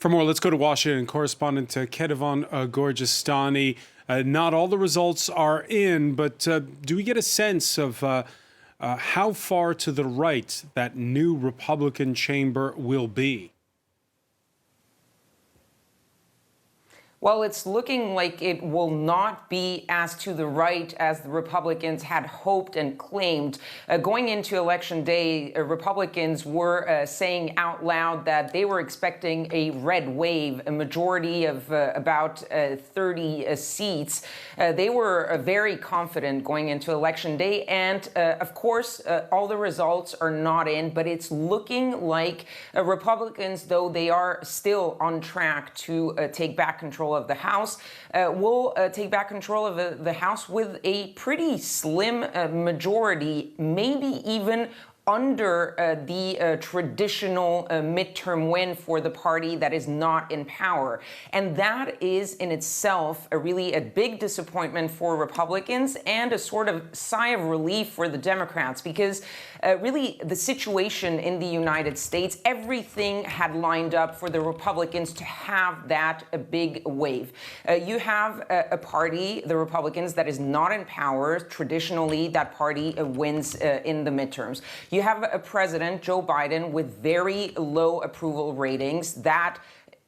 For more, let's go to Washington. Correspondent Kethevane Gorjestani. Not all the results are in, but do we get a sense of how far to the right that new Republican chamber will be? Well, it's looking like it will not be as to the right as the Republicans had hoped and claimed. Going into Election Day, Republicans were saying out loud that they were expecting a red wave, a majority of about 30 seats. They were very confident going into Election Day. And of course, all the results are not in, but it's looking like Republicans, though they are still on track to take back control of the House, will take back control of the House with a pretty slim majority, maybe even under the traditional midterm win for the party that is not in power. And that is in itself really a big disappointment for Republicans and a sort of sigh of relief for the Democrats, because really the situation in the United States, everything had lined up for the Republicans to have that a big wave. You have a party, the Republicans, that is not in power. Traditionally, that party wins in the midterms. You have a president, Joe Biden, with very low approval ratings. That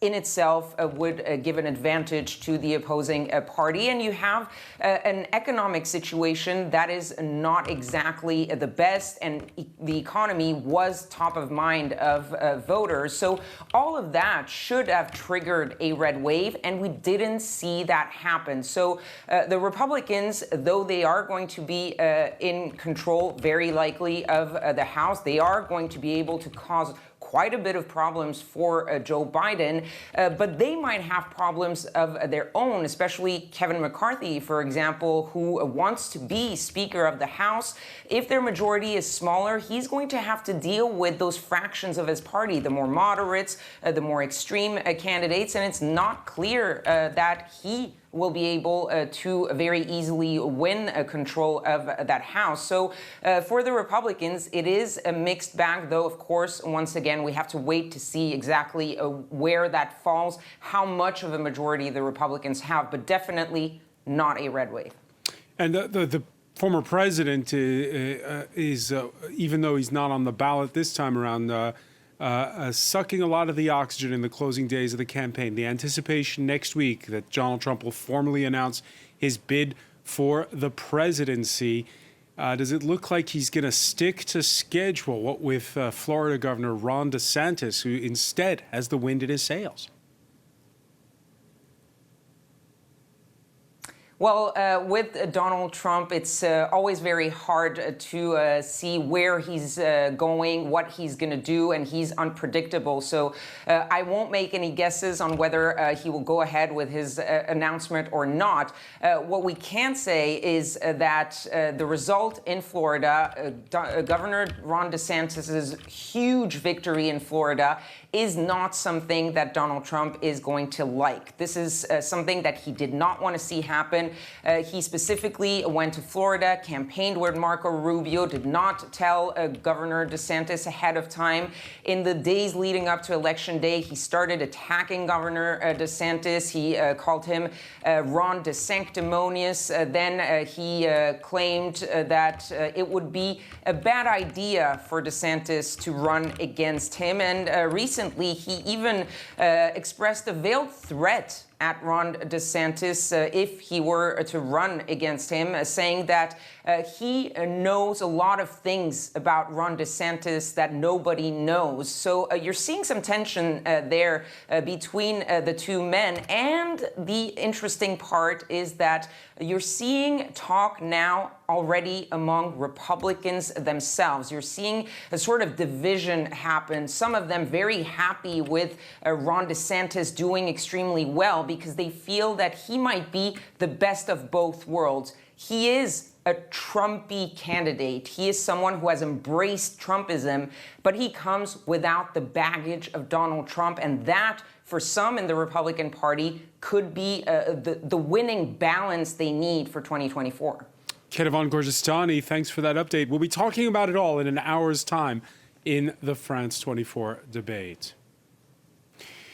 in itself would give an advantage to the opposing party. And you have an economic situation that is not exactly the best, and the economy was top of mind of voters. So all of that should have triggered a red wave, and we didn't see that happen. So the Republicans, though they are going to be in control, very likely, of the House, they are going to be able to cause quite a bit of problems for Joe Biden, but they might have problems of their own, especially Kevin McCarthy, for example, who wants to be Speaker of the House. If their majority is smaller, he's going to have to deal with those fractions of his party, the more moderates, the more extreme candidates, and it's not clear that he will be able to very easily win control of that House. So for the Republicans, it is a mixed bag, though, of course, once again, we have to wait to see exactly where that falls, how much of a majority the Republicans have, but definitely not a red wave. And the former president is, even though he's not on the ballot this time around, sucking a lot of the oxygen in the closing days of the campaign. The anticipation next week that Donald Trump will formally announce his bid for the presidency. Does it look like he's going to stick to schedule, what with Florida Governor Ron DeSantis, who instead has the wind in his sails? Well, with Donald Trump, it's always very hard to see where he's going, what he's going to do, and he's unpredictable. So I won't make any guesses on whether he will go ahead with his announcement or not. What we can say is that the result in Florida, Governor Ron DeSantis' huge victory in Florida, is not something that Donald Trump is going to like. This is something that he did not want to see happen. He specifically went to Florida, campaigned with Marco Rubio, did not tell Governor DeSantis ahead of time. In the days leading up to Election Day, he started attacking Governor DeSantis. He called him Ron DeSanctimonious. Then he claimed that it would be a bad idea for DeSantis to run against him. And recently, he even expressed a veiled threat at Ron DeSantis if he were to run against him, saying that he knows a lot of things about Ron DeSantis that nobody knows. So you're seeing some tension there between the two men. And the interesting part is that you're seeing talk now already among Republicans themselves. You're seeing a sort of division happen. Some of them very happy with Ron DeSantis doing extremely well because they feel that he might be the best of both worlds. He is a Trumpy candidate. He is someone who has embraced Trumpism, but he comes without the baggage of Donald Trump, and that, for some in the Republican Party, could be the winning balance they need for 2024. Kethevane Gorjestani, thanks for that update. We'll be talking about it all in an hour's time in the France 24 debate.